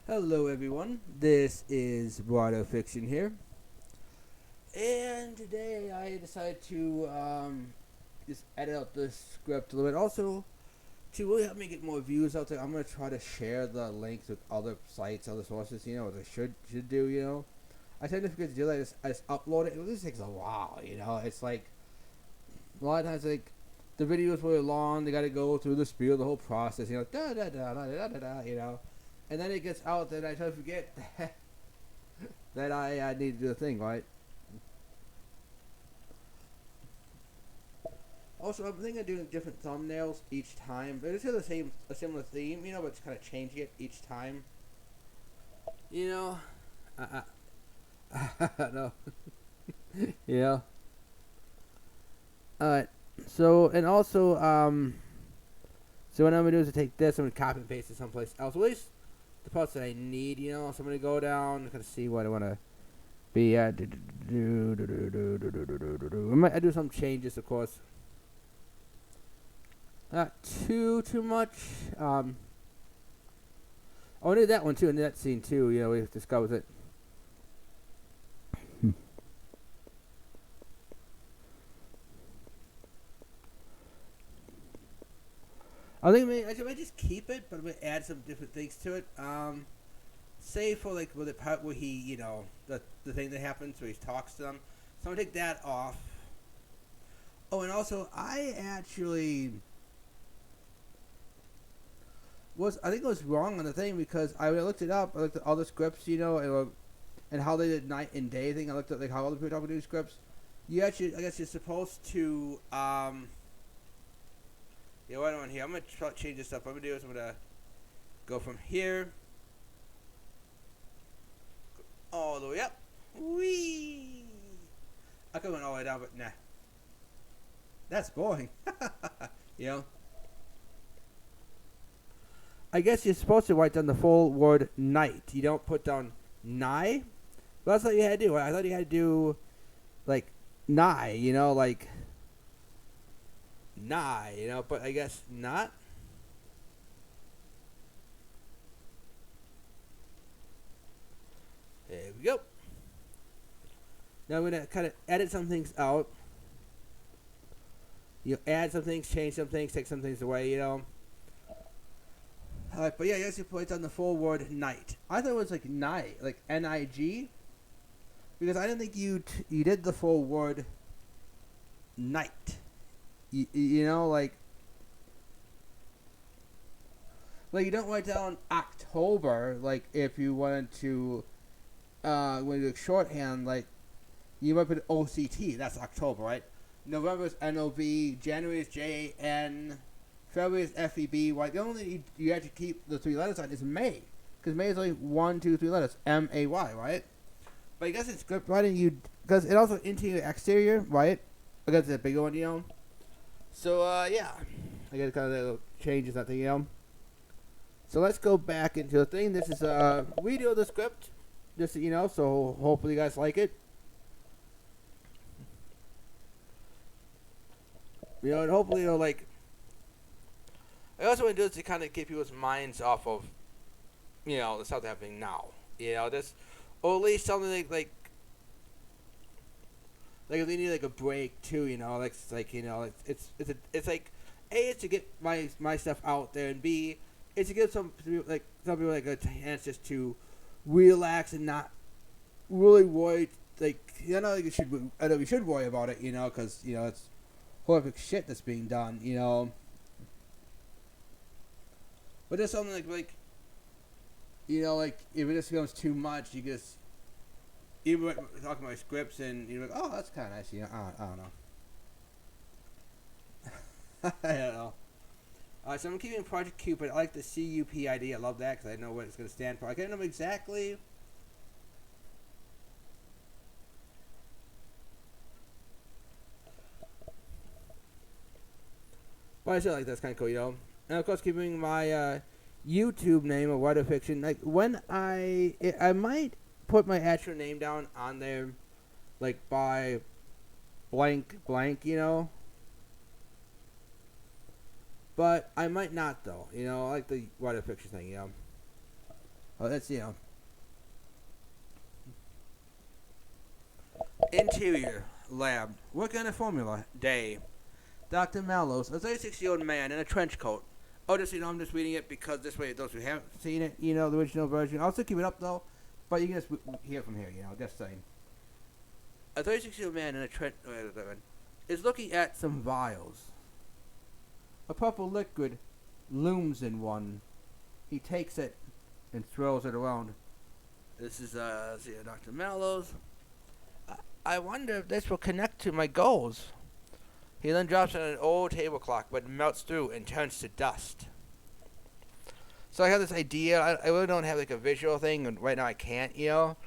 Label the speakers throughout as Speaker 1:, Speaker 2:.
Speaker 1: Hello, everyone. This is Water Fiction here, and today I decided to just edit out the script a little bit. Also, to really help me get more views out there, I'm gonna try to share the links with other sites, other sources. As I should do. I tend to forget to do that. I just upload it. It really takes a while. It's like a lot of times like the video is really long. They got to go through the spiel, the whole process. Da da da da da da da. And then it gets out, and I totally forget that I need to do the thing, right? Also, I'm thinking of doing different thumbnails each time, but it's still a similar theme, but just kind of changing it each time. You know, no, yeah. Alright, so, and also, so what I'm gonna do is take this, I'm gonna copy and paste it someplace else, at least the parts that I need, so I'm gonna go down, I'm gonna see what I wanna be at. I might do some changes, of course. Not too much. I did that one too, and that scene too. We discovered it. I think I might just keep it, but I'm gonna add some different things to it. Say for like with the part where he, the thing that happens where he talks to them. So I'm gonna take that off. Oh, and also I actually I think it was wrong on the thing because I looked it up. I looked at all the scripts, and how they did night and day thing. I looked at like how other people talk do scripts. You actually, I guess you're supposed to. Yeah, what I want here. I'm gonna change this up. What I'm gonna do is I'm gonna go from here all the way up. Whee! I could went all the way down, but nah. That's boring. you know. I guess you're supposed to write down the full word night. You don't put down nigh. But that's what you had to do. I thought you had to do like nigh, like nigh, but I guess not. There we go. Now I'm going to kind of edit some things out. Add some things, change some things, take some things away, Alright, but yeah, yes, you put on the full word night. I thought it was like night, like N-I-G. Because I didn't think you did the full word night. Like you don't write down October, like if you wanted to, when you do shorthand, like you might put OCT, that's October, right? November is NOV, January is JN, February is FEB. Right? The only you have to keep the three letters on is May, because May is only 1, 2, 3 letters, MAY, right? But I guess in script writing, because it also interior exterior, right? Because it's a bigger one, So yeah, I guess kind of changes that thing, So let's go back into the thing. This is a redo of the script, just so so hopefully you guys like it. And hopefully like. I also want to do this to kind of get people's minds off of, the stuff that's happening now. This, or at least something like if they need like a break too. It's like A, it's to get my stuff out there, and B, it's to give some people like a chance just to relax and not really worry. Like I know we should worry about it, because it's horrific shit that's being done, But there's something like like if it just becomes too much, you just even when talking about scripts and you're like, oh, that's kind of nice, I don't know. I don't know. So I'm keeping Project Cupid. I like the CUP ID. I love that because I know what it's going to stand for. I can't know exactly. But I still like that's kind of cool, And of course, keeping my YouTube name of Water Fiction. Like when I might put my actual name down on there, like by blank, But I might not though. I like the Water Fiction thing, Let's interior lab. Working on a formula. Day. Dr. Mallows, a 36-year-old man in a trench coat. Oh, just I'm just reading it because this way, those who haven't seen it, the original version. I'll still keep it up though, but you can just hear it from here. Just saying. A 36-year-old man in a trench is looking at some vials. A purple liquid looms in one. He takes it and throws it around. This is Dr. Mallows. I wonder if this will connect to my goals. He then drops it on an old table clock, but melts through and turns to dust. So I have this idea. I really don't have like a visual thing, and right now I can't, But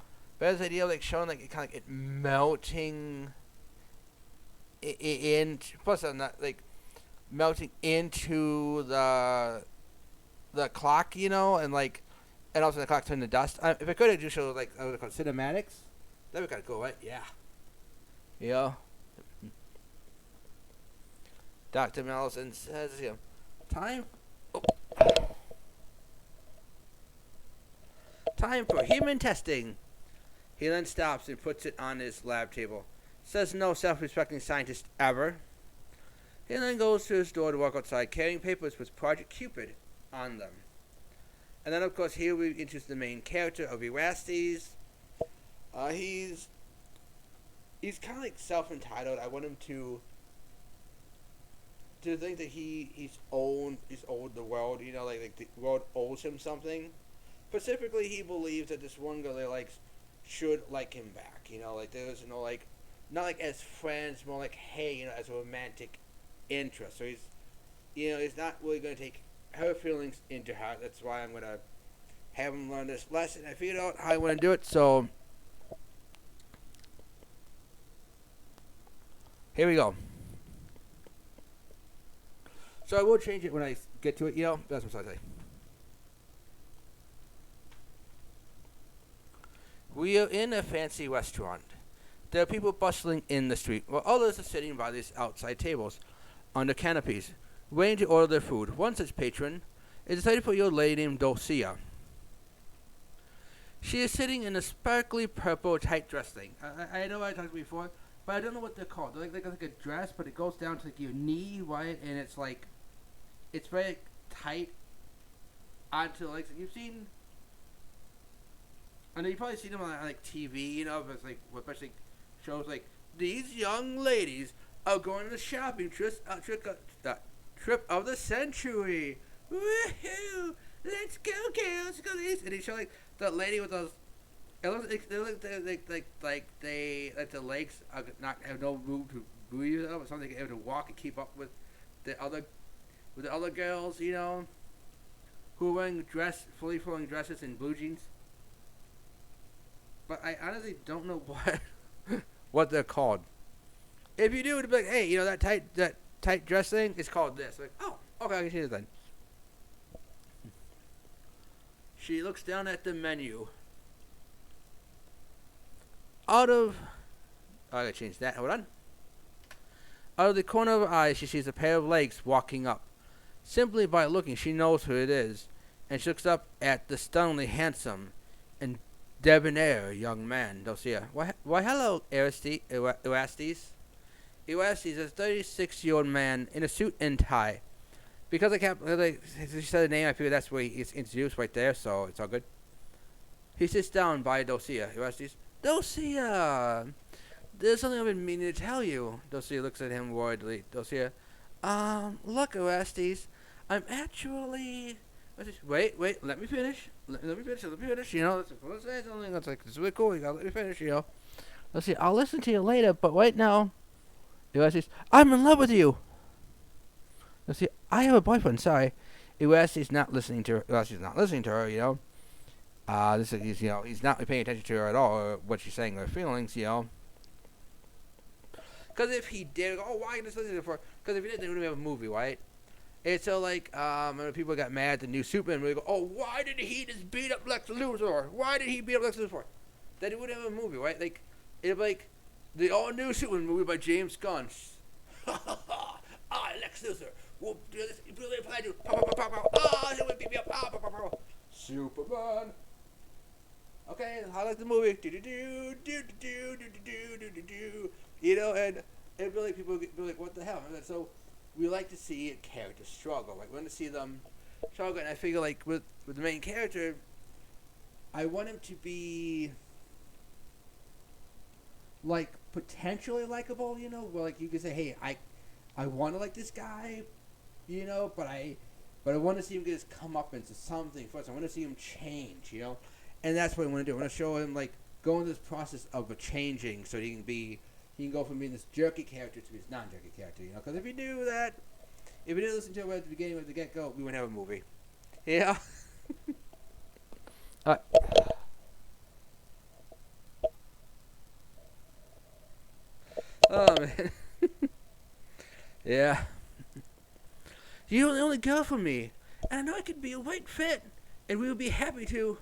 Speaker 1: I have this idea of like showing like it kind of like it melting in. Plus, I'm not like melting into the clock, and like, and also the clock turn to dust. If I could, I'd just show like what they call cinematics. That'd be kind of cool, right? Yeah. Dr. Mellison says, time for human testing. He then stops and puts it on his lab table. Says no self-respecting scientist ever. He then goes to his door to walk outside, carrying papers with Project Cupid on them. And then, of course, here we introduce the main character of Erastes. He's kind of like self-entitled. I want him to think that he's owned the world, like the world owes him something. Specifically, he believes that this one girl he likes should like him back, like there's like, not like as friends, more like, hey, as a romantic interest. So he's not really going to take her feelings into heart. That's why I'm going to have him learn this lesson. I figured out how I want to do it, so here we go. So I will change it when I get to it, That's what I say. We are in a fancy restaurant. There are people bustling in the street, while others are sitting by these outside tables, under canopies, waiting to order their food. One such patron is a 34-year-old lady named Dulcia. She is sitting in a sparkly purple tight dress thing. I know I talked before, but I don't know what they're called. They're like a dress, but it goes down to like your knee, right? And it's like, it's very tight onto the legs. You've seen, I know you've probably seen them on like TV, but it's like, especially shows like, these young ladies are going on the shopping trip of the century. Woohoo! Let's go, girls! Let's go, ladies! And they show like the lady with those. It looks like the legs are not have no room to breathe or something. They have to walk and keep up with the other girls, who are wearing fully flowing dresses and blue jeans. But I honestly don't know what they're called. If you do, it'd be like, hey, that tight dress thing is called this. Like, oh, okay, I can see it then. She looks down at the menu. I gotta change that. Hold on. Out of the corner of her eye, she sees a pair of legs walking up. Simply by looking, she knows who it is, and she looks up at the stunningly handsome and debonair young man, Dulcia. Why, hello, Erastes. Erastes is a 36-year-old man in a suit and tie. Because she said the name, I figured that's where he's introduced right there, so it's all good. He sits down by Dulcia. Erastes, Dulcia, there's something I've been meaning to tell you. Dulcia looks at him worriedly. Dulcia, look, Erastes, I'm actually... Wait, let me finish. Let me finish. That's something that's like, this is really cool. You gotta let me finish, Let's see, I'll listen to you later, but right now, Erastes, I'm in love with you. Let's see, I have a boyfriend, sorry. Erastes not listening to her. Erastes not listening to her, This is, he's not paying attention to her at all, or what she's saying, or her feelings, Because if he did, why are you just listening to her? Because if he did, they wouldn't have a movie, right? It's so like, when people got mad at the new Superman movie, go, why did he just beat up Lex Luthor? Why did he beat up Lex Luthor? Then it wouldn't have a movie, right? Like, it'd be like the all-new Superman movie by James Gunn. Lex Luthor will do this, really apply to, he would beat me up, Superman, Okay, I like the movie. Do do do do do do do do do do. You know, and really people be like, what the hell? And so we like to see a character struggle. Like we want to see them struggle, and I figure like with the main character, I want him to be like potentially likable. You know, where like you can say, hey, I want to like this guy, you know, but I want to see him get his come up into something first. I want to see him change, you know, and that's what I want to do. I want to show him like going through this process of a changing, so he can go from being this jerky character to this non-jerky character, you know. Because if you do that, if you didn't listen to it at the beginning, at the get-go, we wouldn't have a movie. Yeah. uh, oh man. Yeah. You're the only girl for me, and I know I could be a right fit, and we would be happy to.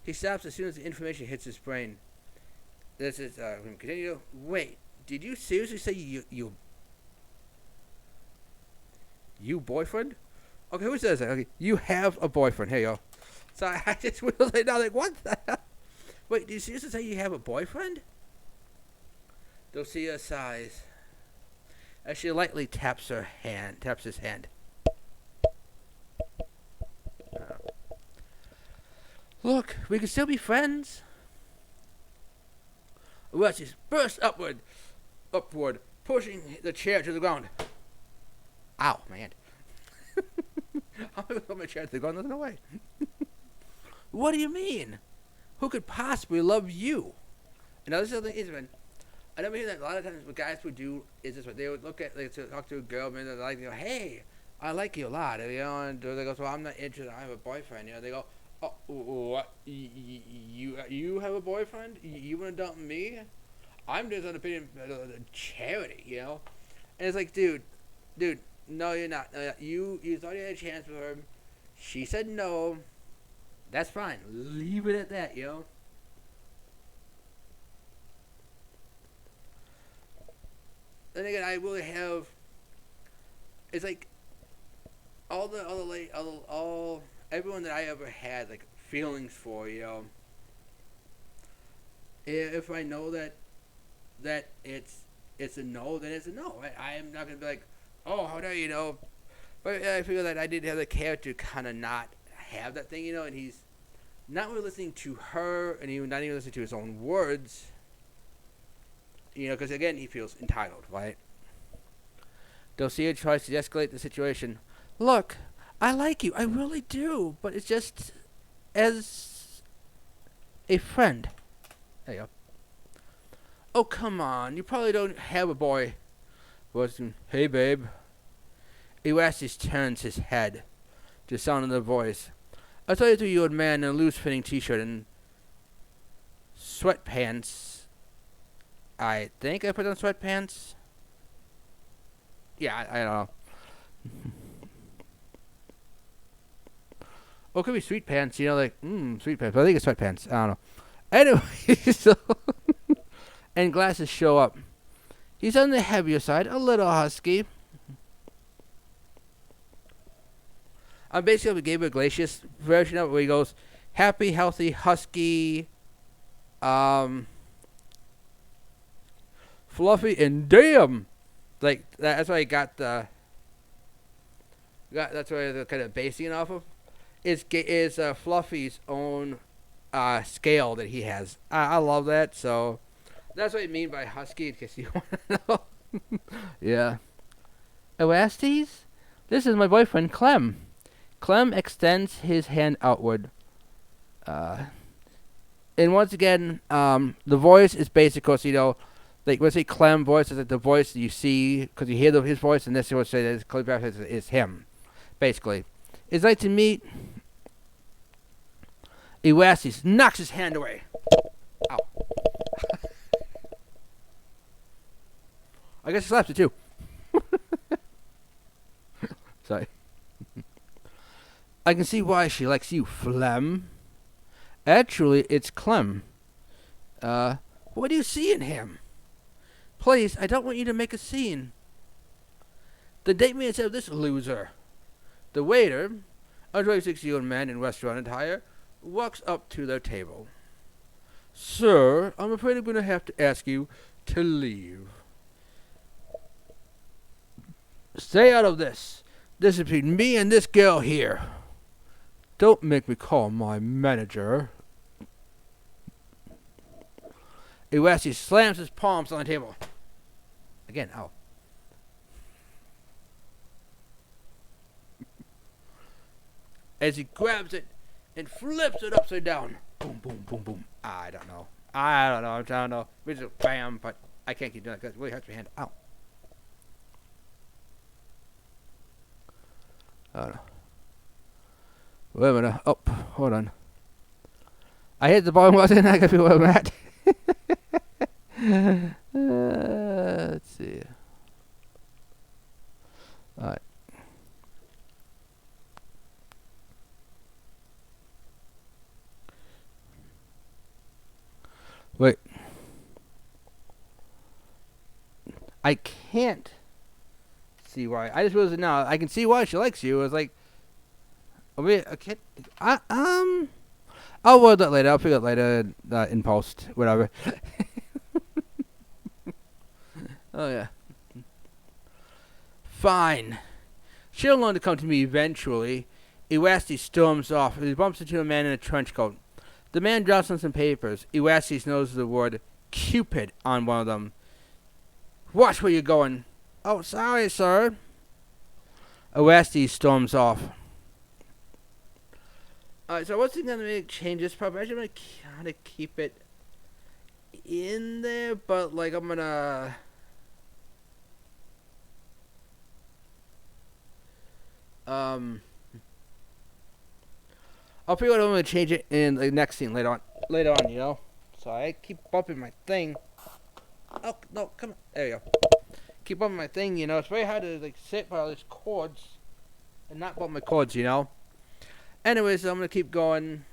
Speaker 1: He stops as soon as the information hits his brain. This is continue. Wait, did you seriously say you boyfriend? Okay, who says that? Okay, you have a boyfriend. Here you go. So I just wheeled it down like, what the hell? Wait, did you seriously say you have a boyfriend? Dulcia sighs as she lightly taps his hand. Look, we can still be friends. Alexis bursts upward, pushing the chair to the ground. Ow, man. I'm going to put my chair to the ground. No way. What do you mean? Who could possibly love you? And this other thing is, man, I never hear that a lot of times what guys would do is this, they would look at, like, to talk to a girl, man, they're like, hey, I like you a lot, you know, and they go, so I'm not interested, I have a boyfriend, you know, they go, oh, what, you have a boyfriend? You want to dump me? I'm just on opinion charity, you know? And it's like, dude, no, you're not. You thought you had a chance with her. She said no. That's fine. Leave it at that, you know? Then again, I really have. It's like all everyone that I ever had like feelings for, you know. If I know that it's a no, then it's a no. I am not gonna be like, oh, how dare you know. But I feel that I did have the character kind of not have that thing, you know, and he's not really listening to her, and even not even listening to his own words. You know, because again, he feels entitled, right? Dulcia tries to escalate the situation. Look, I like you, I really do, but it's just as a friend. There you go. Oh, come on, you probably don't have a boy. Hey, babe. Erastus turns his head to the sound of the voice. I saw you old man in a loose-fitting t-shirt and sweatpants. I think I put on sweatpants. Yeah, I don't know. Or it could be sweet pants, you know, like, sweet pants. But I think it's sweatpants. I don't know. Anyway, so... and glasses show up. He's on the heavier side, a little husky. I'm basically the Gabriel Iglesias version of it where he goes, happy, healthy, husky, fluffy, and damn! Like, that's why I got the... that's why they're kind of basing it off of. Is Fluffy's own scale that he has. I love that, so... That's what I mean by husky, in case you want to know. Yeah. Orestes? This is my boyfriend, Clem. Clem extends his hand outward. And once again, the voice is basic, because, you know, like, let's say Clem voice is like the voice that you see, because you hear his voice, and this is what say that Cliff is him, basically. It's like to meet Orestes knocks his hand away. Ow. I guess he slaps it too. Sorry. I can see why she likes you, Flem. Actually, it's Clem. What do you see in him? Please, I don't want you to make a scene. Then date me instead of this loser. The waiter, a 26-year-old man in restaurant attire, walks up to their table. Sir, I'm afraid I'm going to have to ask you to leave. Stay out of this. This is between me and this girl here. Don't make me call my manager. Iwasi slams his palms on the table. Again, ow. As he grabs it and flips it upside down. Boom, boom, boom, boom. I don't know. I don't know. We just bam, but I can't keep doing it because it really hurts my hand. Ow. I don't know. Wait a minute. Oh, hold on. I hit the button, wasn't I? I gotta be where I'm at. Let's see. Alright. Wait. I can't see why. I just realized it now. I can see why she likes you. It's like, oh, wait, I can't. I'll word that later. I'll figure it later in post, whatever. Oh yeah. Fine. She'll learn to come to me eventually. Iwasti storms off. He bumps into a man in a trench coat. The man drops on some papers. Iwasti knows the word Cupid on one of them. Watch where you're going. Oh, sorry, sir. Iwasti storms off. Alright, so what's he gonna make changes? Probably I'm gonna kind of keep it in there, but like I'm gonna. I'll figure out how I'm gonna change it in the next scene later on, you know. So I keep bumping my thing. Oh no, come on, there you go. Keep bumping my thing, you know. It's very hard to like sit by all these chords and not bump my chords, you know. Anyways, I'm gonna keep going.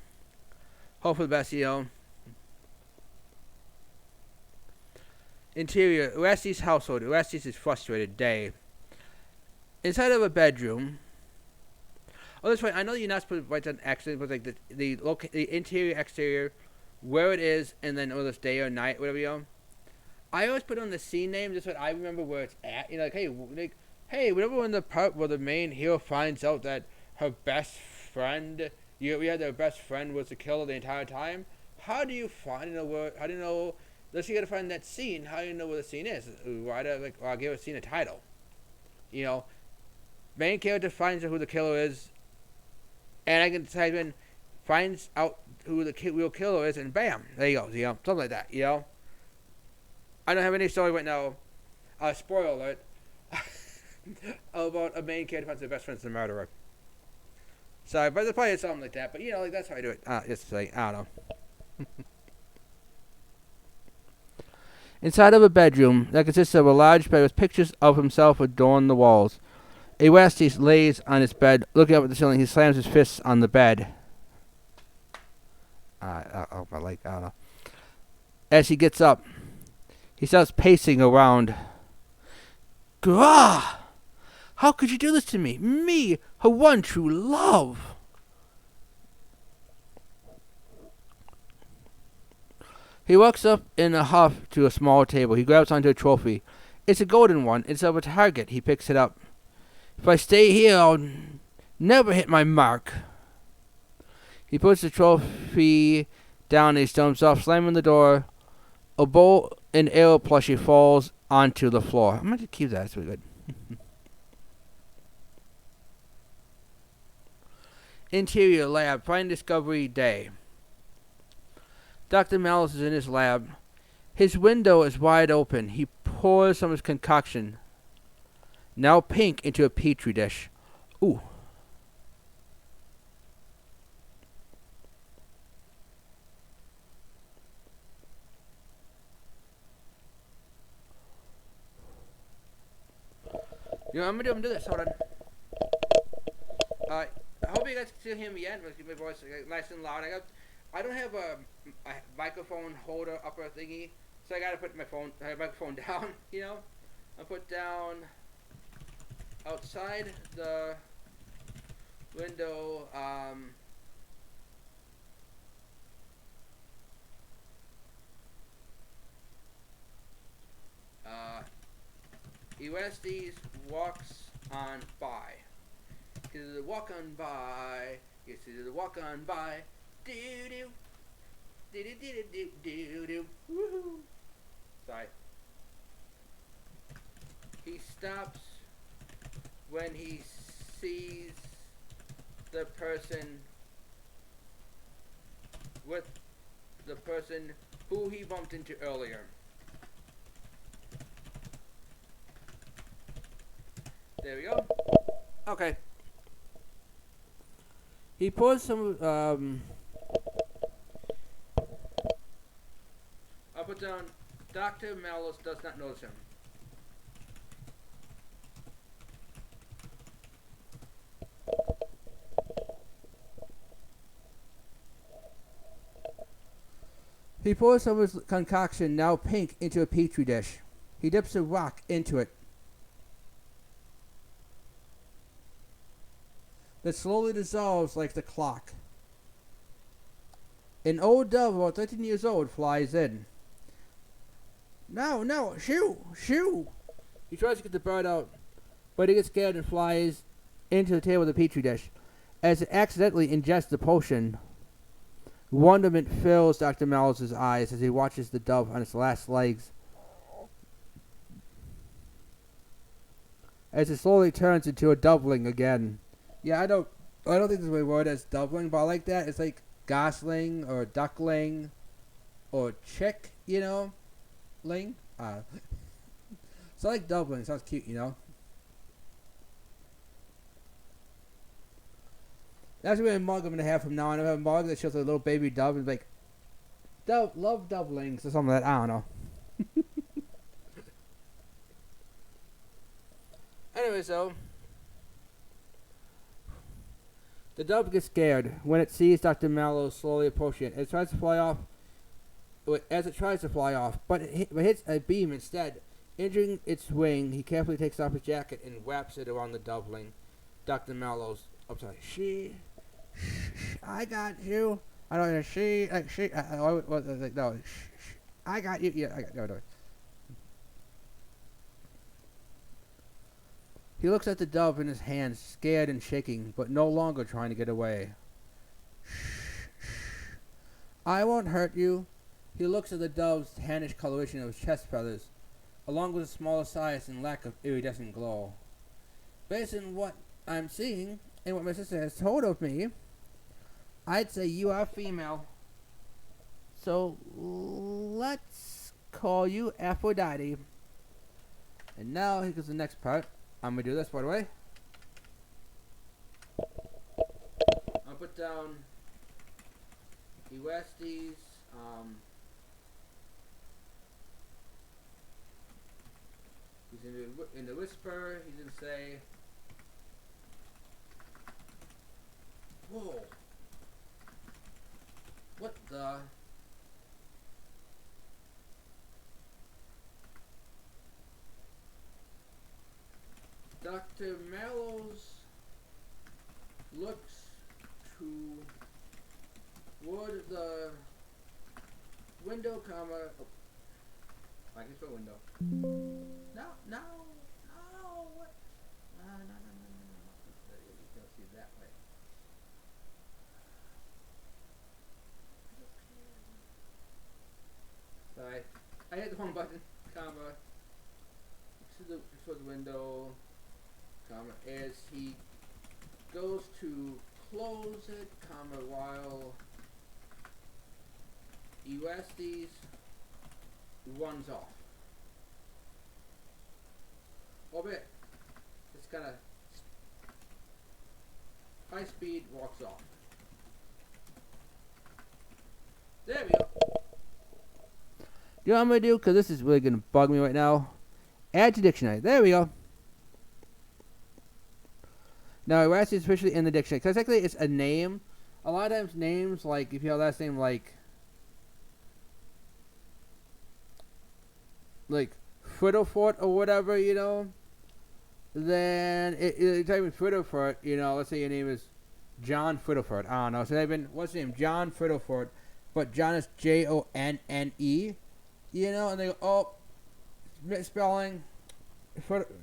Speaker 1: Hope for the best, you know. Interior, Uesti's household. Uesti's is frustrated day. Inside of a bedroom. Oh, that's right. I know you're not supposed to write down accident, but like the interior, exterior, where it is, and then whether it's day or night, whatever you know. I always put on the scene name just so I remember where it's at. You know, hey, whenever we're in the part where the main hero finds out that her best friend, we had their best friend was the killer the entire time. How do you find where? How do you know? Let's you gotta find that scene. How do you know where the scene is? I'll give a scene a title. You know, main character finds out who the killer is. And I can type in, finds out who the real killer is, and bam, there you go. You know, something like that. You know, I don't have any story right now. Spoiler alert about a main character finds their best friend's the murderer. Sorry, but there's probably something like that. But you know, like that's how I do it. Just like I don't know. Inside of a bedroom that consists of a large bed with pictures of himself adorn the walls. Iwasti lays on his bed, looking up at the ceiling. He slams his fists on the bed. I don't know. As he gets up, he starts pacing around. Gah! How could you do this to me? Me, her one true love. He walks up in a huff to a small table. He grabs onto a trophy. It's a golden one. It's of a target. He picks it up. If I stay here, I'll never hit my mark. He puts the trophy down and he storms off, slamming the door. A bowl and arrow plushie falls onto the floor. I'm going to keep that. That's really good. Interior lab. Find discovery day. Dr. Malice is in his lab. His window is wide open. He pours some of his concoction, now pink, into a petri dish. Ooh. You know, I'm gonna do this. Hold on. I hope you guys can still hear me yet. Let's keep my voice nice and loud. I don't have a microphone holder upper thingy, so I gotta put my microphone down. You know, I put down outside the window. Estes walks on by. He says, walk on by. He says, walk on by. Do do. Do do do do do do. Woohoo. Sorry. He stops when he sees the person with the person who he bumped into earlier. There we go. Okay. He pours some, I'll put down, Dr. Mallows does not notice him. He pours some of his concoction, now pink, into a petri dish. He dips a rock into it. That slowly dissolves like the clock. An old dove about 13 years old flies in. No, shoo, shoo! He tries to get the bird out, but he gets scared and flies into the tail of the petri dish. As it accidentally ingests the potion, wonderment fills Dr. Mallows' eyes as he watches the dove on its last legs. As it slowly turns into a doveling again. Yeah, I don't think there's a word as doveling, but I like that. It's like gosling or duckling or chick, you know? Ling? So I like doveling. Sounds cute, you know? That's really a mug I'm going to have from now on. I have a mug that shows a little baby dove and like, love dovelings or something like that. I don't know. Anyway, so the dove gets scared when it sees Dr. Mallows slowly approaching it. It tries to fly off. As it tries to fly off, but it hits a beam instead. Injuring its wing, he carefully takes off his jacket and wraps it around the doveling. Dr. Mallows, I'm sorry, I got you. I don't know, no, I got you. Yeah, no. He looks at the dove in his hands, scared and shaking, but no longer trying to get away. I won't hurt you. He looks at the dove's tannish coloration of his chest feathers, along with a smaller size and lack of iridescent glow. Based on what I'm seeing, and what my sister has told of me, I'd say you are female. So, let's call you Aphrodite. And now, here goes the next part. I'm going to do this, by the way. I'll put down Erestes, he's in the whisper, he's going to say, whoa, what the? Dr. Mallows looks toward the window, comma. Oh, I can spell window. No, what? No. You can't see it that way. Sorry, I hit the wrong button, comma. Toward the window. As he goes to close it, comma, while Erestes runs off. Albeit, it's kind of high speed, walks off. There we go. You know what I'm going to do? Because this is really going to bug me right now. Add to dictionary. There we go. Now, Erestes is officially in the dictionary. Because technically, it's a name. A lot of times, names, like, if you have a last name like Fiddlefort or whatever, you know, then it's not even Fiddlefort, you know, let's say your name is John Fiddlefort. I don't know. So they've been, what's his name? John Fiddlefort. But John is Jonne. You know, and they go, oh, misspelling.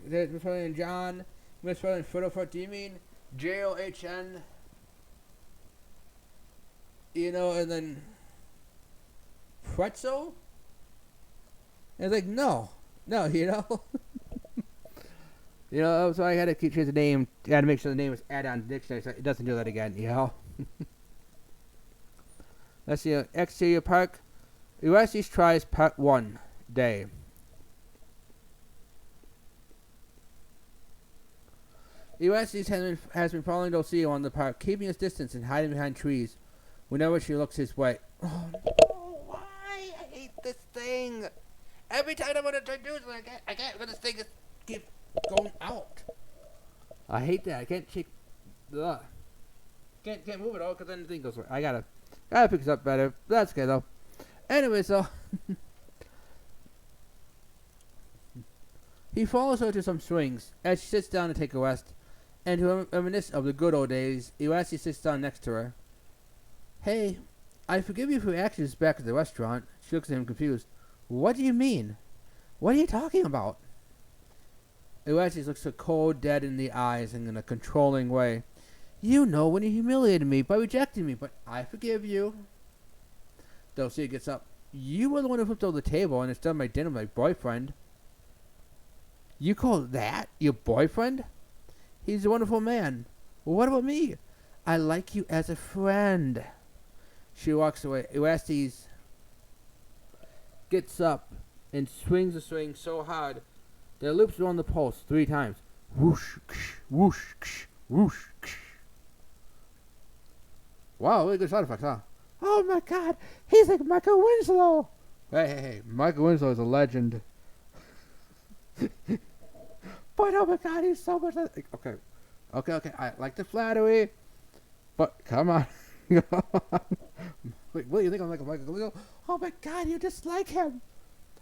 Speaker 1: misspelling John, misspelling Foot. Do you mean John? You know, and then pretzel? And it's like, no, you know. You know, so I had to keep change the name. I had to make sure the name was added on the dictionary so it doesn't do that again, you know. Let's see, exterior park. Ulysses tries part 1 day. Ulysses has been following Dulcea on the park, keeping his distance and hiding behind trees whenever she looks his way. Oh no, why? I hate this thing. Every time I want to try to do something, I can't let this thing just keep going out. I hate that. I can't shake. Can't move it all because then the thing goes away. I gotta pick this up better. That's okay though. Anyway, so he follows her to some swings as she sits down to take a rest, and to reminisce of the good old days, Ulysses sits down next to her. Hey, I forgive you for your actions back at the restaurant. She looks at him confused. What do you mean? What are you talking about? Ulysses looks her cold, dead in the eyes and in a controlling way. You know when you humiliated me by rejecting me, but I forgive you. Dulcea gets up. You were the one who flipped over the table and disturbed my dinner with my boyfriend. You call that your boyfriend? He's a wonderful man. Well, what about me? I like you as a friend. She walks away. Ulysses gets up and swings the swing so hard that it loops around the post 3 times. Whoosh, ksh, whoosh, ksh, whoosh, ksh. Wow, really good sound effects, huh? Oh my god, he's like Michael Winslow. Hey, Michael Winslow is a legend. But oh my god, he's so much. Okay. I like the flattery, but come on. Wait, what do you think I'm like a Michael Winslow? Oh my god, you dislike him.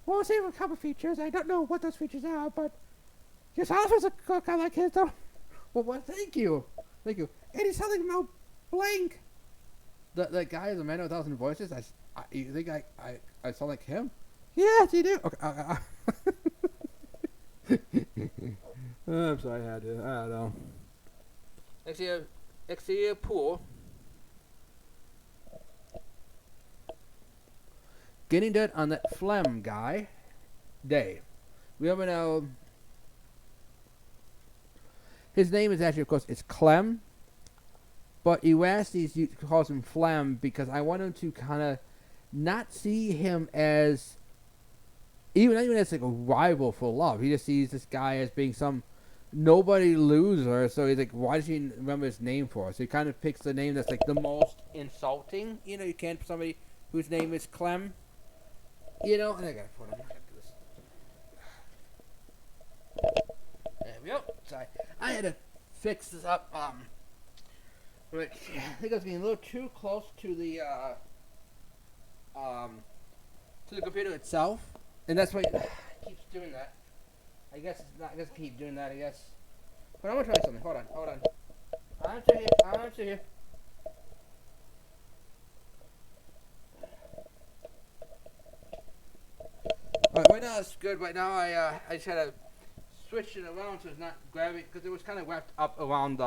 Speaker 1: Well, say a couple features. I don't know what those features are, but your father's a cook. I like his though. Well, what? Thank you. And he's something Mel Blanc. The guy is a man with 1,000 voices. You think I sound like him? Yes, you do. Okay. I'm sorry, I had to. I don't know. Exterior pool. Getting dirt on that phlegm guy. Day. We ever know. His name is actually, of course, it's Clem. But Ulysses calls him Phlegm because I want him to kind of not see him as not even as like a rival for love. He just sees this guy as being some nobody loser. So he's like, why does he remember his name for? So he kind of picks the name that's like the most insulting. You know, you can't put somebody whose name is Clem. You know, and I gotta put him. There we go. Sorry, I had to fix this up. But I think I was getting a little too close to the computer itself, and that's why it keeps doing that. I guess it's not. I guess keep doing that. I guess. But I'm gonna try something. Hold on. I'm still here. Alright, right now it's good. Right now I just had to switch it around so it's not grabbing because it was kind of wrapped up around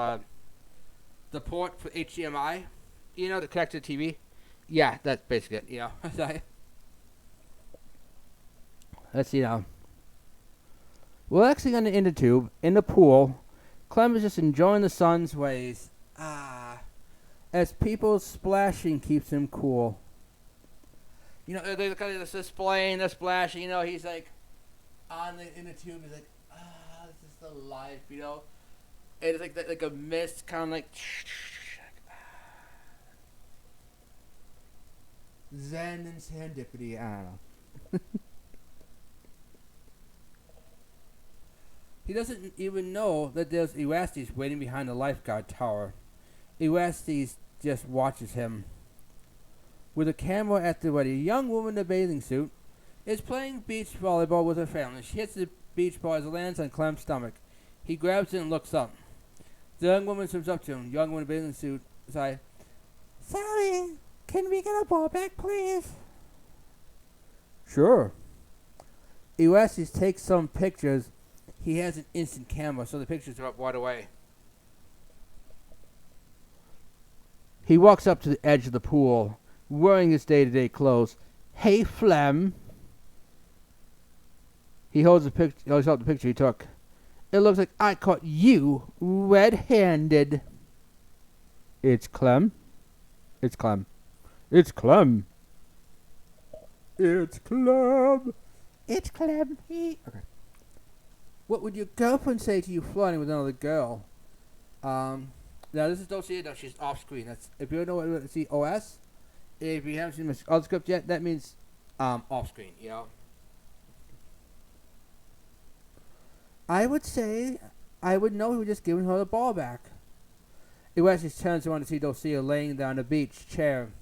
Speaker 1: the port for HDMI, you know, to connect to the TV. Yeah, that's basically it, you know. Let's see now. Relaxing on the inner tube, in the pool, Clem is just enjoying the sun's rays. As people's splashing keeps him cool. You know, they're kind of just displaying the splashing, you know, he's like, on the inner tube, he's like, this is the life, you know. And it's like a mist, kind of like Zen and serendipity. I don't know. He doesn't even know that there's Erastes waiting behind the lifeguard tower. Erastes just watches him. With a camera at the ready, a young woman in a bathing suit is playing beach volleyball with her family. She hits the beach ball as it lands on Clem's stomach. He grabs it and looks up. The young woman swims up to him. Young woman in a bathing suit. Sorry, can we get a ball back, please? Sure. Erastes takes some pictures. he has an instant camera, so the pictures are up right away. He walks up to the edge of the pool, wearing his day-to-day clothes. Hey, Flem. He holds up the picture he took. It looks like I caught you red-handed. It's Clem. It's Clem. It's Clem. It's Clem. It's Clem. Okay. What would your girlfriend say to you flirting with another girl? Now this is don't see it. No, she's off screen. That's if you don't know what to see OS. If you haven't seen the other script yet, that means off screen. You know. I would say I would know he was just giving her the ball back. Iwasaki turns around to see Dulcia laying down on a beach chair.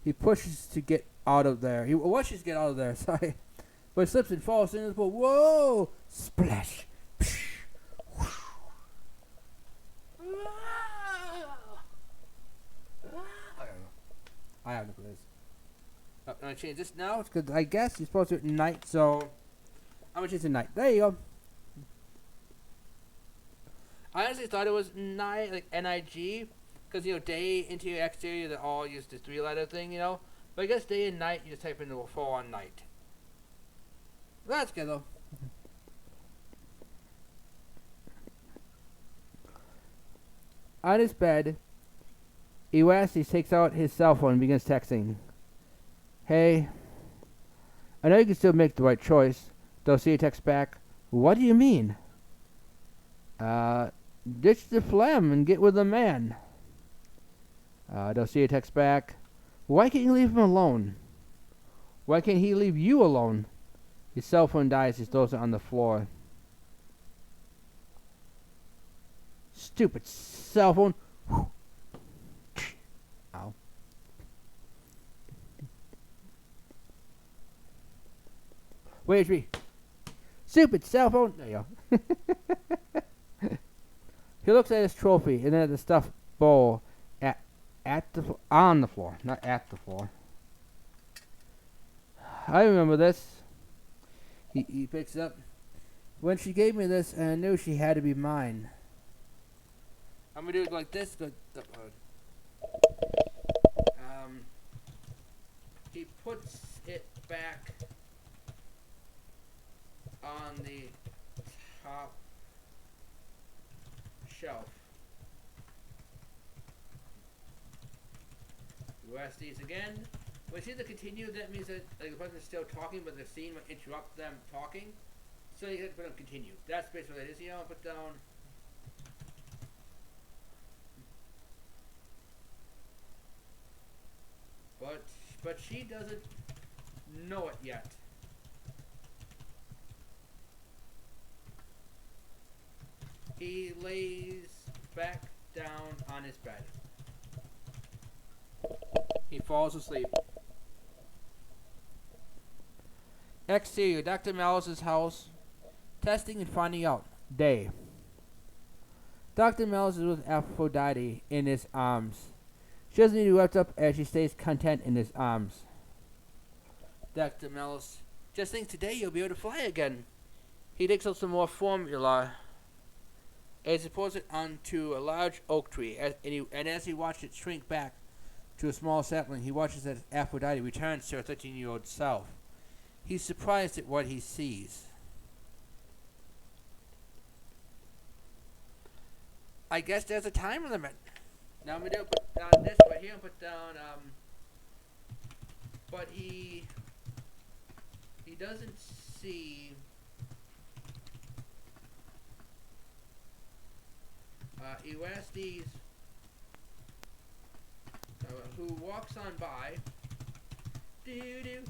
Speaker 1: He pushes to get out of there. He rushes to get out of there, sorry. But he slips and falls into the pool. Whoa! Splash! I have no clue. I'm going to change this now because I guess you're supposed to do it at night, so I'm going to change it to night. There you go. I honestly thought it was night, like N-I-G, because, you know, day, interior, exterior, they all use the three-letter thing, you know. But I guess day and night, you just type in the full on night. That's good, though. On his bed, Iwasaki takes out his cell phone and begins texting. Hey, I know you can still make the right choice. Dulcia texts back, what do you mean? Ditch the phlegm and get with a man. Dulcia texts back, why can't you leave him alone? Why can't he leave you alone? His cell phone dies, he throws it on the floor. Stupid cell phone. Ow. Where's me? Stupid cell phone. There you go. He looks at his trophy and then at the stuffed bowl on the floor, not at the floor. I remember this. He picks it up. When she gave me this, and I knew she had to be mine. I'm gonna do it like this. He puts it back on the top shelf. You ask these again. When you see the continue, that means that like, the person's still talking, but the scene will interrupt them talking. So you have to put on continue. That's basically what it is. You know, put down. But she doesn't know it yet. He lays back down on his bed. He falls asleep. Exterior, Dr. Mellis' house. Testing and finding out. Day. Dr. Mellis is with Aphrodite in his arms. She doesn't need to be wrapped up as she stays content in his arms. Dr. Mellis, just think today you'll be able to fly again. He takes out some more formula as he pours it onto a large oak tree, and as he watches it shrink back to a small sapling, he watches as Aphrodite returns to her 13-year-old self. He's surprised at what he sees. I guess there's a time limit. Now I'm going to put down this right here and put down, but he doesn't see, Iwasaki, who walks on by, okay,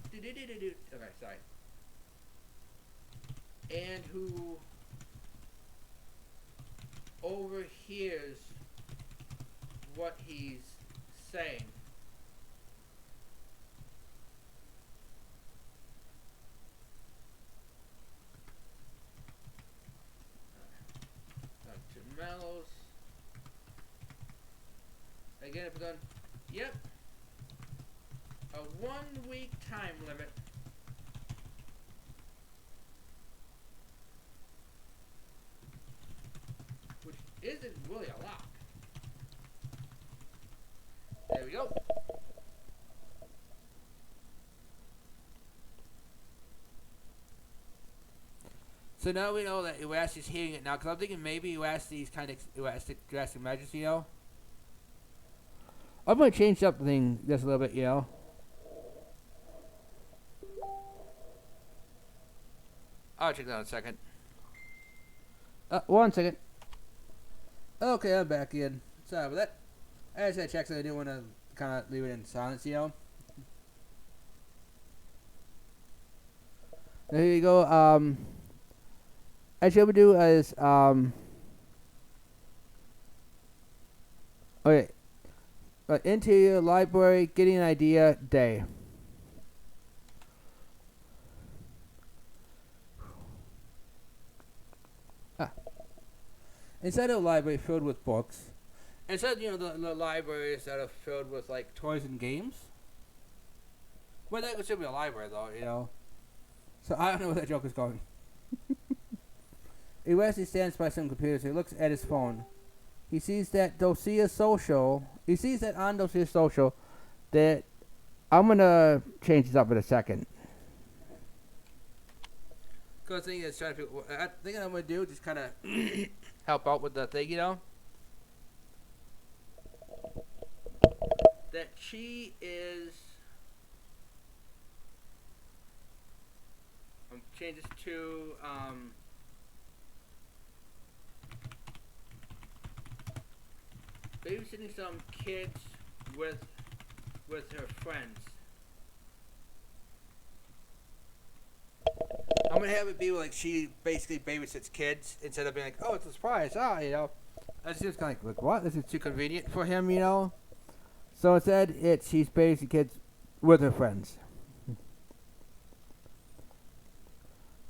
Speaker 1: sorry, and who overhears what he's saying. Dr. Mellos. Again, if done. Yep. A 1 week time limit. isn't really a lock. There we go. So now we know that Elasti's hearing it now, because I'm thinking maybe Elasti's kind of Elastic Majesty, you know? I'm going to change up the thing just a little bit, you know? I'll check that out in a second. 1 second. Okay, I'm back in. Sorry about that. I just had to check, so I didn't want to kind of leave it in silence, you know? There you go. As you would do is, okay. Interior, library, getting an idea, day. Instead of a library filled with books, instead, you know, the libraries that are filled with, like, toys and games. Well, that would still be a library, though, you know. So I don't know where that joke is going. Wesley stands by some computers. He looks at his phone. He sees that Dulcia Social. He sees that on Dulcia Social that I'm gonna change this up in a second. Cause the thing is trying to. I think I'm gonna do just kind of help out with the thing, you know. That she is. I'm change this to babysitting some kids with her friends. I'm gonna have it be like she basically babysits kids instead of being like, oh, it's a surprise, you know. That's just kind of like what? This is too convenient for him, you know. So instead, she's babysitting kids with her friends.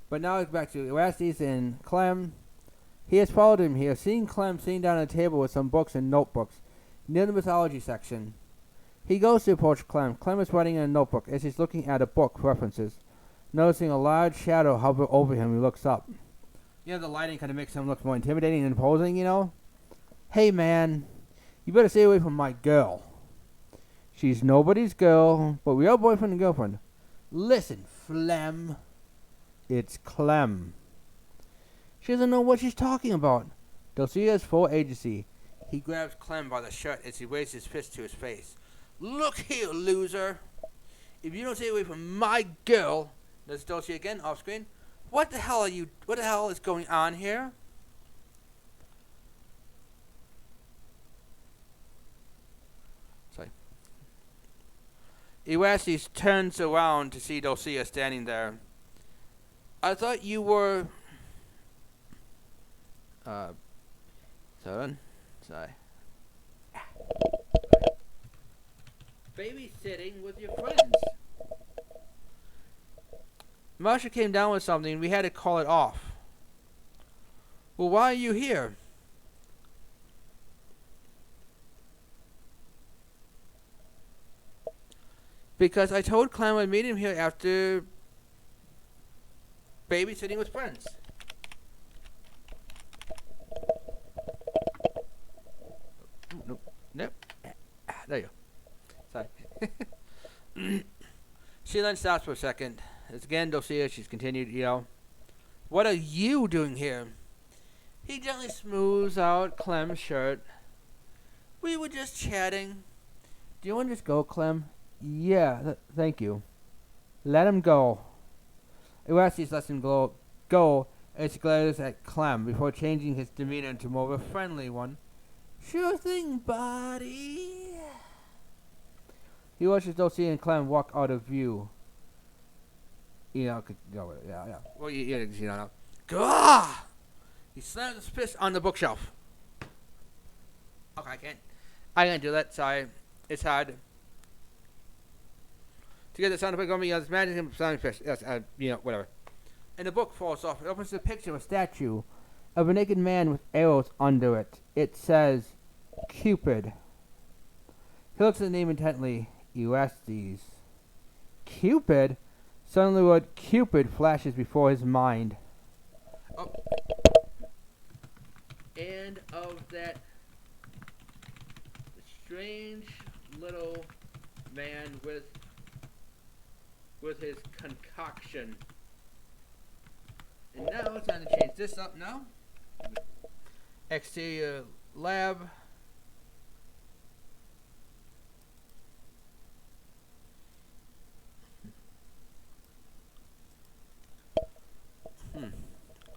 Speaker 1: But now it's back to Erastes and Clem. He has followed him here, seeing Clem sitting down at a table with some books and notebooks near the mythology section. He goes to approach Clem. Clem is writing in a notebook as he's looking at a book references. Noticing a large shadow hover over him, he looks up. You know, the lighting kind of makes him look more intimidating and imposing, you know? Hey, man, you better stay away from my girl. She's nobody's girl, but we are boyfriend and girlfriend. Listen, Flem. It's Clem. She doesn't know what she's talking about. Dulcia has full agency. He grabs Clem by the shirt as he raises his fist to his face. Look here, loser. If you don't stay away from my girl, there's Dulcia again off screen. What the hell is going on here? Sorry. Erastes turns around to see Dulcia standing there. I thought you were sorry. Babysitting with your friends. Marsha came down with something. We had to call it off. Well, why are you here? Because I told Clem I'd meet him here after babysitting with friends. Nope. There you go. Sorry. She then stops for a second. It's again Dulcia. She's continued, you know. What are you doing here? He gently smooths out Clem's shirt. We were just chatting. Do you want to just go, Clem? Yeah, thank you. Let him go. Erastes lets him go as he glares at Clem before changing his demeanor into more of a friendly one. Sure thing, buddy. He watches Dulcia and Clem walk out of view. You know, yeah. Well, you know. Gah! He slams his fist on the bookshelf. Okay, I can't do that. Sorry, it's hard. To get the sound effect on me, it's magic and sound fist. Yes, whatever. And the book falls off. It opens a picture of a statue of a naked man with arrows under it. It says, Cupid. He looks at the name intently. Erastes. Cupid? Suddenly the word Cupid flashes before his mind. Oh. and of that strange little man with his concoction. And now it's time to change this up now. Exterior lab.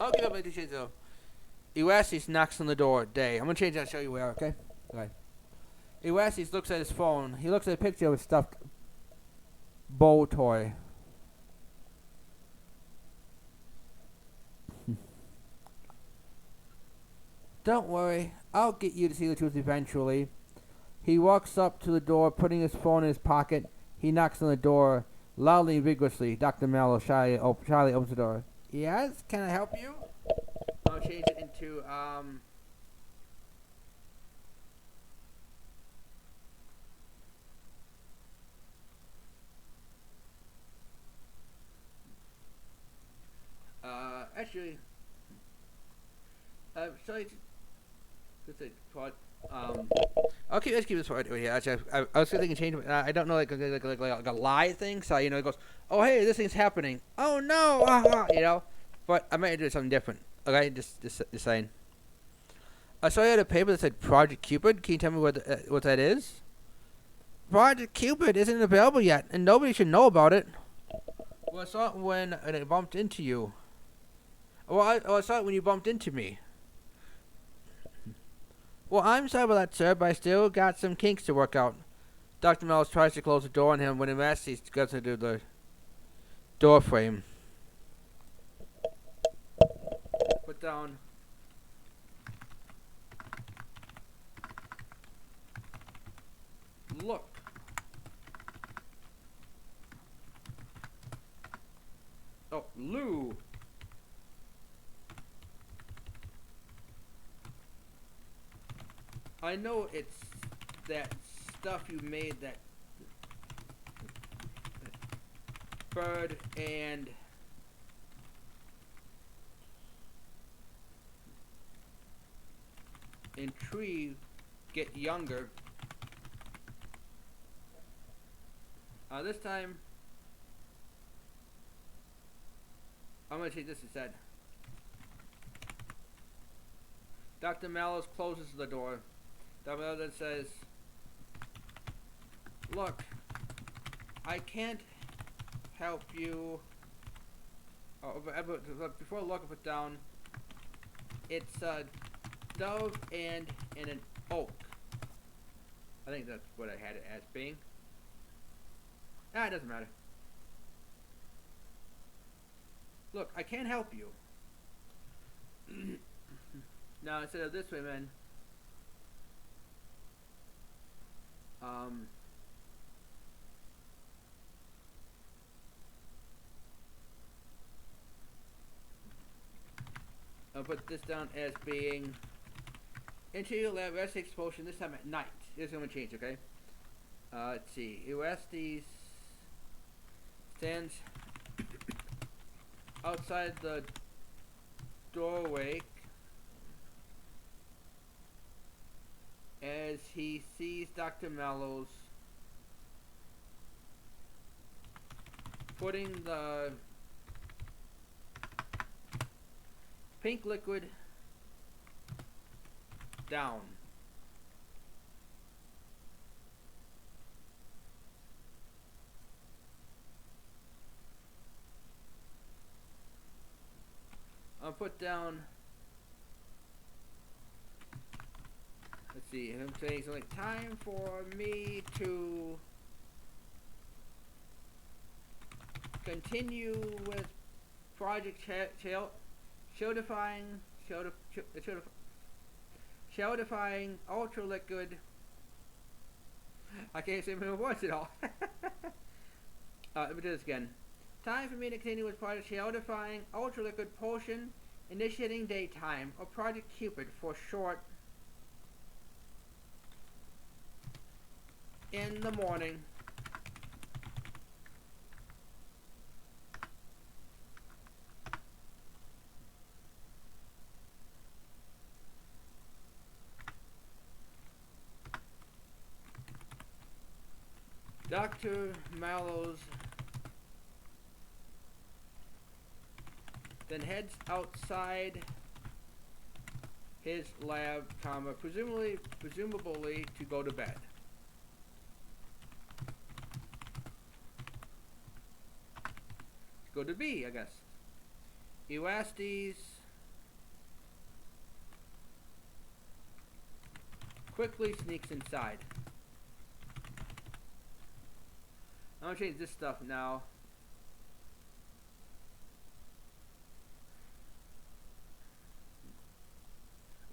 Speaker 1: Okay, I'm going to change though. Iwasis knocks on the door. Day. I'm going to change that and show you where, okay? Okay. Iwasis looks at his phone. He looks at a picture of a stuffed bow toy. Don't worry. I'll get you to see the truth eventually. He walks up to the door, putting his phone in his pocket. He knocks on the door loudly and vigorously. Dr. Mallow shyly opens the door. Yes? Can I help you? I'll change it into, actually, sorry, just a part, okay, let's keep this part right here. Actually, I was thinking change. I don't know, like a lie thing. So it goes, oh hey, this thing's happening. Oh no, But I might do something different. Okay, just saying. I saw you had a paper that said Project Cupid. Can you tell me what that is? Project Cupid isn't available yet, and nobody should know about it. Well, I saw it when I bumped into you. Well, I saw it when you bumped into me. Well, I'm sorry about that, sir, but I still got some kinks to work out. Dr. Mellis tries to close the door on him when he gets into the door frame. Put down. Look. Oh, Lou. I know it's that stuff you made, that bird and tree get younger. This time I'm gonna change this instead. Dr. Mallows closes the door. Dr. Mallows then says, look, I can't help you. Oh, but before I look, I put down, it's a dove and an oak. I think that's what I had it as being. It doesn't matter. Look, I can't help you. Now, instead of this way, man. I'll put this down as being interior lab rest expulsion, this time at night. Here's going to change, okay? Let's see. Orestes stands outside the doorway as he sees Dr. Mallows putting the pink liquid down. I'll put down, let's see, I'm saying something like time for me to continue with Project Shieldifying Ultra Liquid. I can't say my words at all. Let me do this again. Time for me to continue with Project Shieldifying Ultra Liquid Potion, initiating daytime, or Project Cupid for short, in the morning. Dr. Mallows then heads outside his lab, presumably to go to bed. Go to B, I guess. Elastes quickly sneaks inside. I'm gonna change this stuff now.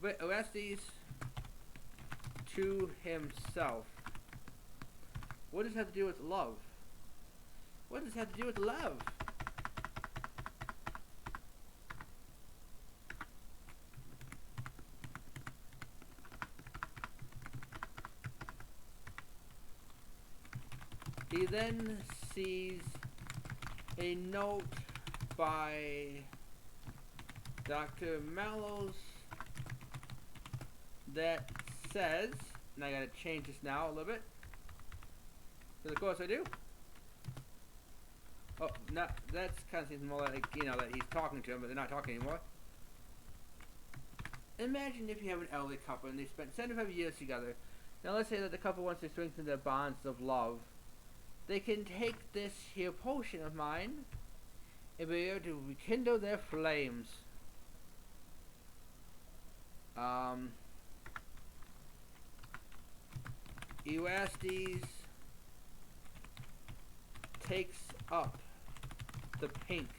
Speaker 1: But Orestes to himself. What does it have to do with love? What does it have to do with love? He then sees a note by Dr. Mallows that says, and I gotta change this now a little bit, because of course I do. Oh, no, that's kind of seems more like, you know, that he's talking to him, but they're not talking anymore. Imagine if you have an elderly couple and they spent 75 years together. Now let's say that the couple wants to strengthen their bonds of love. They can take this here potion of mine and be able to rekindle their flames. Elastes takes up the pink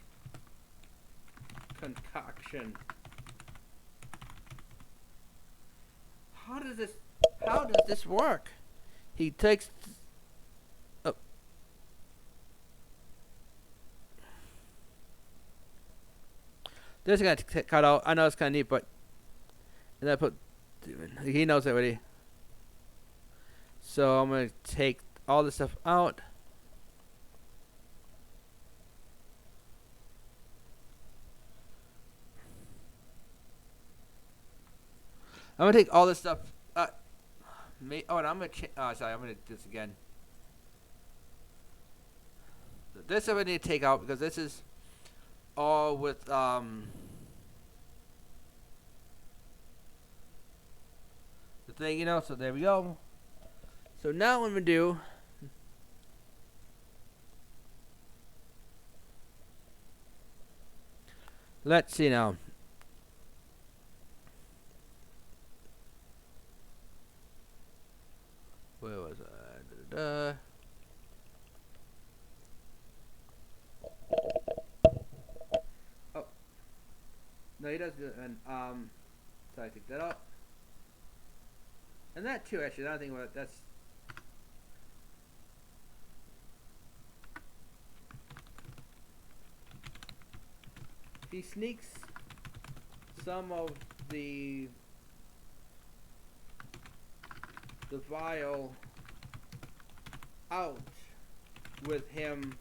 Speaker 1: concoction. How does this work? He takes this is gonna cut out. I know it's kind of neat, but and I put. He knows it already. So I'm gonna take all this stuff out. I'm gonna take all this stuff. And I'm gonna. Sorry, I'm gonna do this again. This I would need to take out because this is all with the thing, you know. So there we go. So now what I'm gonna do. Let's see now. Where was I? Oh. No, he does do it. And, so I take that out. And that too, actually, I don't think about it. That's. He sneaks some of the vial out with him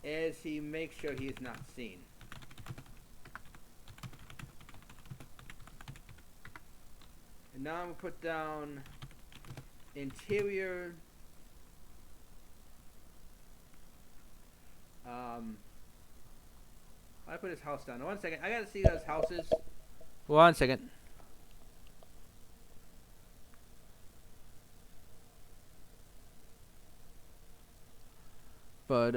Speaker 1: as he makes sure he is not seen. And now I'm going to put down interior I put his house down. 1 second. I gotta see those houses. 1 second. Oh,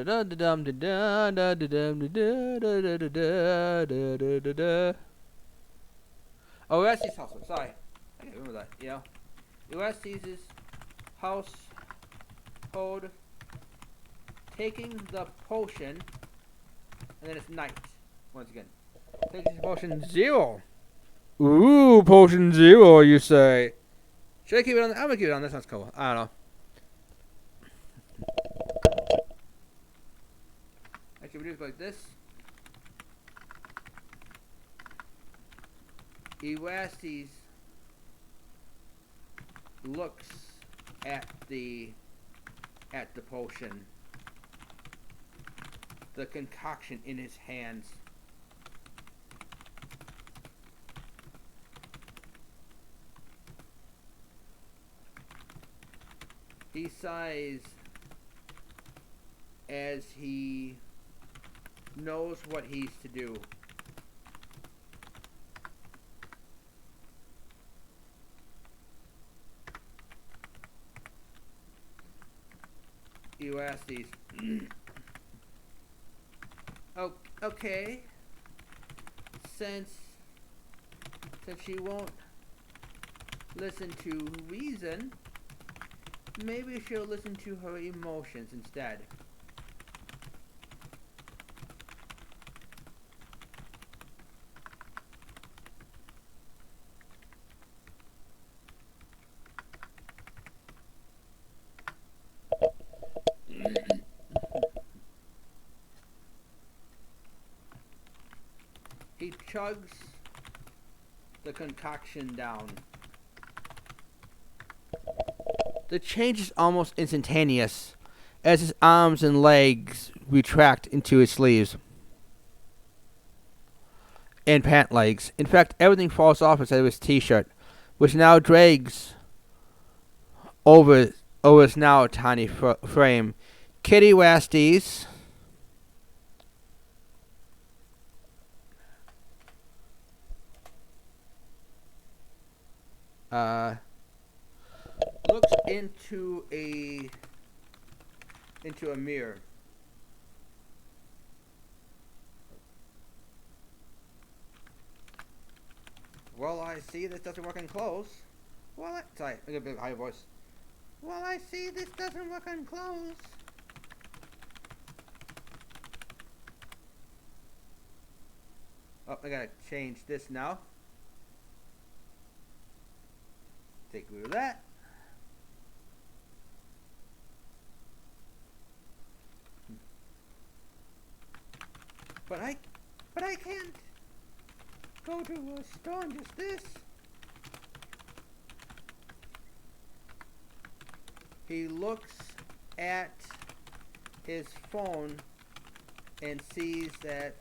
Speaker 1: Orestes' house. Sorry. I can't remember that. You know? Orestes' household taking the potion, and then it's night. Once again. Taking potion 0. Ooh, potion 0, you say. Should I keep it on? I'm gonna keep it on. That sounds cool. I don't know. Actually, we do it like this. Elastes looks at the potion, the concoction in his hands. He sighs as he knows what he's to do. Elastes. Oh, okay. Since she won't listen to reason, maybe she'll listen to her emotions instead. He chugs the concoction down. The change is almost instantaneous as his arms and legs retract into his sleeves and pant legs. In fact, everything falls off inside of his t-shirt, which now drags over his now tiny frame. Kitty Wasties looks into a mirror. Well, I see this doesn't work in clothes. Well, sorry, I got a bit high voice. Well, I see this doesn't work on clothes. Oh, I gotta change this now. Take rid of that. But I can't go to a store and just this. He looks at his phone and sees that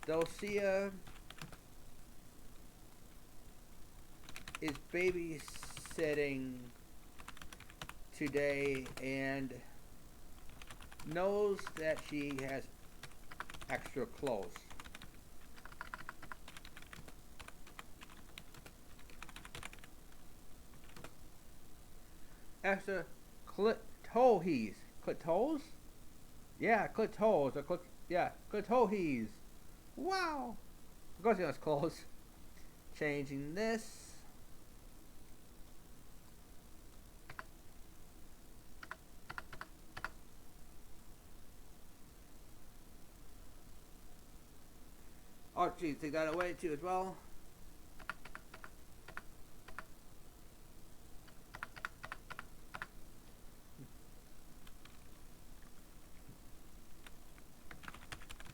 Speaker 1: Dulcia is babysitting today and knows that she has extra clothes. Extra clitohes. Clitos? Yeah, clitos. Or clitohes. Wow. Of course he has clothes. Changing this. Oh, geez, take that away too as well.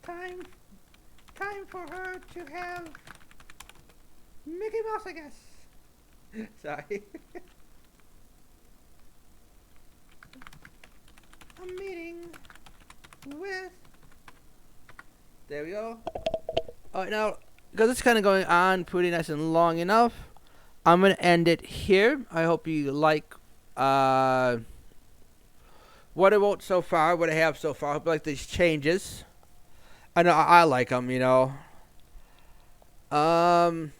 Speaker 1: Time for her to have Mickey Mouse, I guess. Sorry. A meeting with. There we go. Alright, now, because it's kind of going on pretty nice and long enough, I'm going to end it here. I hope you like what I wrote so far, what I have so far. I hope you like these changes. I know I like them, you know. I'm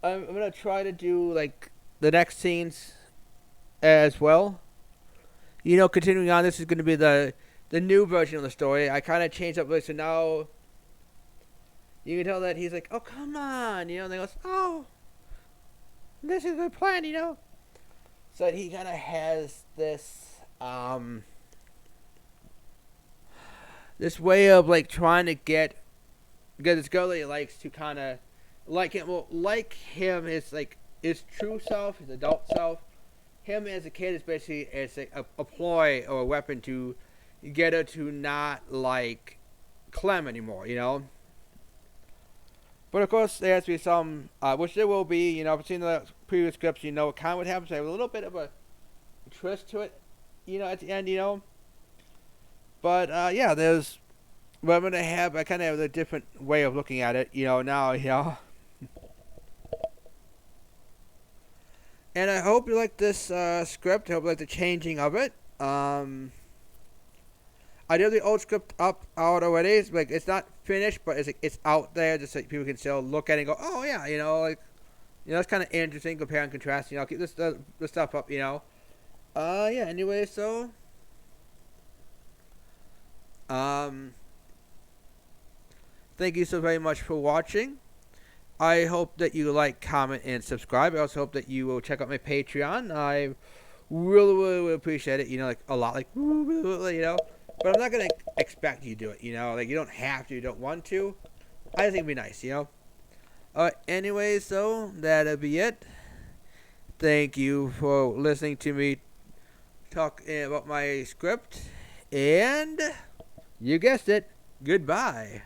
Speaker 1: going to try to do, like, the next scenes as well. You know, continuing on, this is going to be the new version of the story. I kind of changed up, so now you can tell that he's like, oh, come on, you know, and he goes, oh, this is the plan, you know. So he kind of has this, this way of, like, trying to get this girl that he likes to kind of like him. Well, like him, is like his true self, his adult self. Him as a kid is basically as a ploy or a weapon to get her to not like Clem anymore, you know. But of course, there has to be some, which there will be, you know. If you've seen the previous scripts, you know kind of what happens. They have a little bit of a twist to it, you know, at the end, you know. But yeah, there's. What I'm gonna have, I kind of have a different way of looking at it, you know. Now, you know. And I hope you like this script. I hope you like the changing of it. I do have the old script out already. It's like it's not finished, but it's out there just so people can still look at it and go, oh yeah, it's kind of interesting, compare and contrast. Keep this stuff up. Yeah. Anyway, so um, thank you so very much for watching. I hope that you like, comment, and subscribe. I also hope that you will check out my Patreon. I really appreciate it. Like a lot, like But I'm not gonna expect you to do it. Like you don't have to, you don't want to. I just think it'd be nice. Anyway, so that'll be it. Thank you for listening to me talk about my script, and you guessed it. Goodbye.